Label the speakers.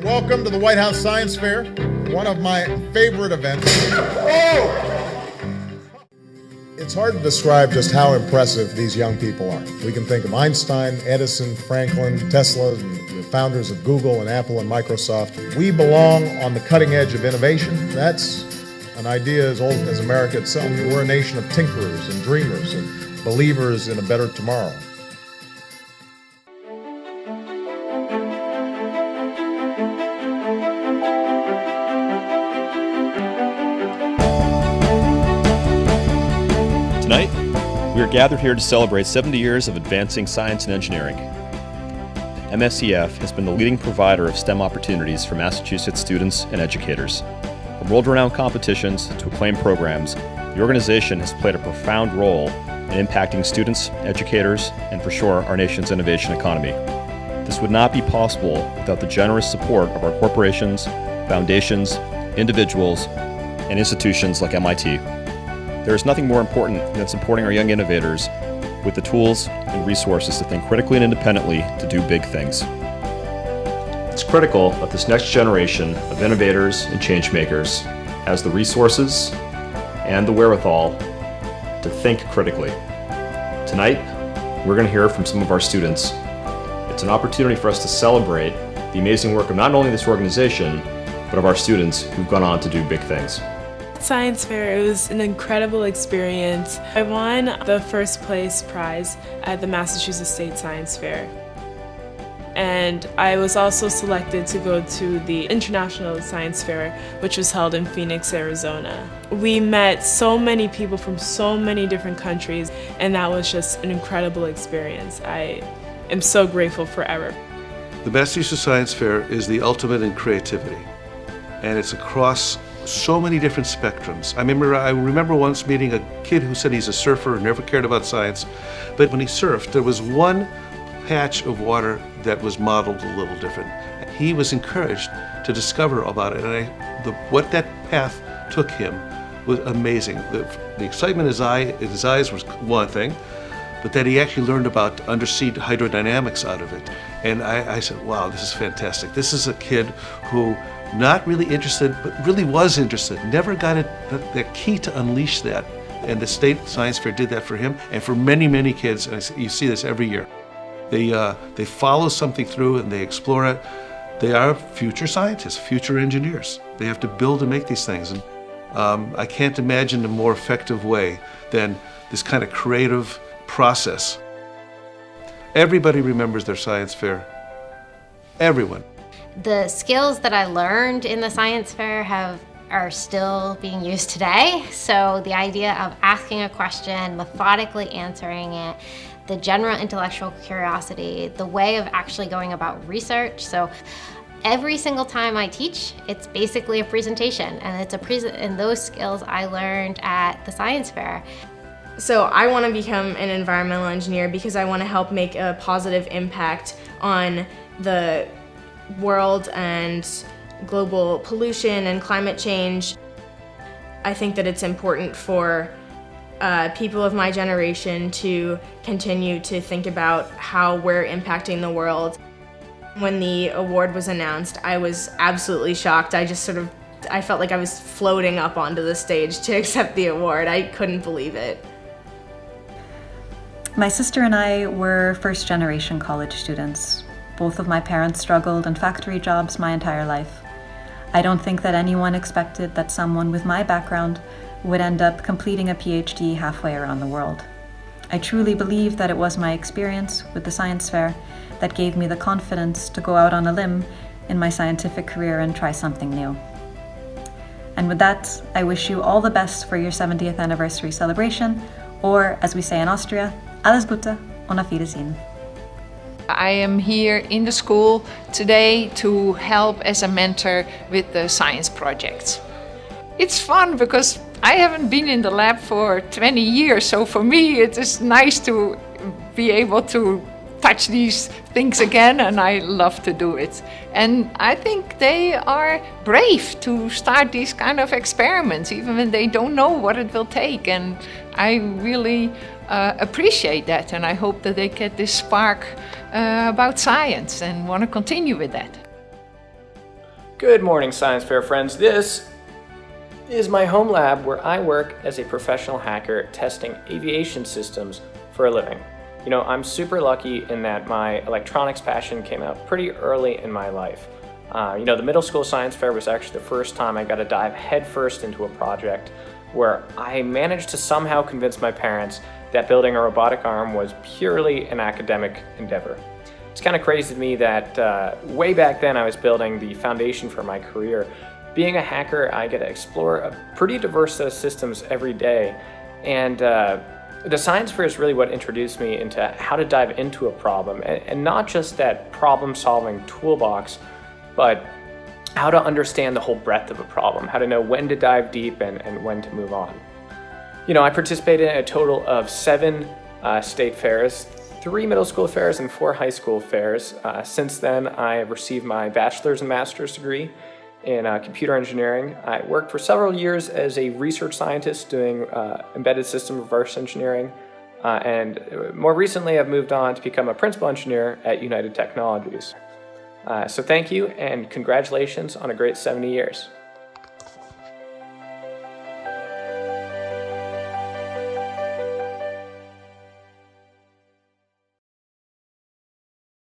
Speaker 1: Welcome to the White House Science Fair, one of my favorite events. It's hard to describe just how impressive these young people are. We can think of Einstein, Edison, Franklin, Tesla, and the founders of Google and Apple and Microsoft. We belong on the cutting edge of innovation. That's an idea as old as America itself. We're a nation of tinkerers and dreamers and believers in a better tomorrow.
Speaker 2: Tonight, we are gathered here to celebrate 70 years of advancing science and engineering. MSEF has been the leading provider of STEM opportunities for Massachusetts students and educators. From world-renowned competitions to acclaimed programs, the organization has played a profound role in impacting students, educators, and for sure, our nation's innovation economy. This would not be possible without the generous support of our corporations, foundations, individuals, and institutions like MIT. There is nothing more important than supporting our young innovators with the tools and resources to think critically and independently to do big things. It's critical that this next generation of innovators and change makers has the resources and the wherewithal to think critically. Tonight, we're going to hear from some of our students. It's an opportunity for us to celebrate the amazing work of not only this organization, but of our students who've gone on to do big things.
Speaker 3: Science fair, it was an incredible experience. I won the first place prize at the Massachusetts State Science Fair. And I was also selected to go to the International Science Fair, which was held in Phoenix, Arizona. We met so many people from so many different countries, and that was just an incredible experience. I am so grateful forever.
Speaker 4: The Massachusetts Science Fair is the ultimate in creativity, and it's across so many different spectrums. I remember once meeting a kid who said he's a surfer and never cared about science, but when he surfed, there was one patch of water that was modeled a little different. He was encouraged to discover about it, and what that path took him was amazing. The excitement in his eyes was one thing, but that he actually learned about undersea hydrodynamics out of it. And I said, wow, this is fantastic. This is a kid who not really interested, but really was interested, never got the key to unleash that. And the State Science Fair did that for him and for many, many kids. And you see this every year. They follow something through and they explore it. They are future scientists, future engineers. They have to build and make these things. And I can't imagine a more effective way than this kind of creative process. Everybody remembers their science fair. Everyone.
Speaker 5: The skills that I learned in the science fair are still being used today. So the idea of asking a question, methodically answering it, the general intellectual curiosity, the way of actually going about research. So every single time I teach, it's basically a presentation, and and those skills I learned at the science fair.
Speaker 6: So I want to become an environmental engineer because I want to help make a positive impact on the world and global pollution and climate change. I think that it's important for people of my generation to continue to think about how we're impacting the world. When the award was announced, I was absolutely shocked. I felt like I was floating up onto the stage to accept the award. I couldn't believe it.
Speaker 7: My sister and I were first-generation college students. Both of my parents struggled in factory jobs my entire life. I don't think that anyone expected that someone with my background would end up completing a PhD halfway around the world. I truly believe that it was my experience with the science fair that gave me the confidence to go out on a limb in my scientific career and try something new. And with that, I wish you all the best for your 70th anniversary celebration, or as we say in Austria, alles Gute und auf Wiedersehen.
Speaker 8: I am here in the school today to help as a mentor with the science projects. It's fun because I haven't been in the lab for 20 years, so for me it is nice to be able to touch these things again, and I love to do it. And I think they are brave to start these kind of experiments, even when they don't know what it will take. And I really appreciate that, and I hope that they get this spark about science and want to continue with that.
Speaker 9: Good morning, science fair friends. This is my home lab where I work as a professional hacker testing aviation systems for a living. You know, I'm super lucky in that my electronics passion came out pretty early in my life. The middle school science fair was actually the first time I got to dive headfirst into a project where I managed to somehow convince my parents that building a robotic arm was purely an academic endeavor. It's kind of crazy to me that way back then I was building the foundation for my career. Being a hacker, I get to explore a pretty diverse set of systems every day, and the science fair is really what introduced me into how to dive into a problem, and not just that problem-solving toolbox, but how to understand the whole breadth of a problem, how to know when to dive deep and when to move on. You know, I participated in a total of 7 state fairs, 3 middle school fairs, and 4 high school fairs. Since then, I have received my bachelor's and master's degree in computer engineering. I worked for several years as a research scientist doing embedded system reverse engineering. And more recently, I've moved on to become a principal engineer at United Technologies. So thank you and congratulations on a great 70 years.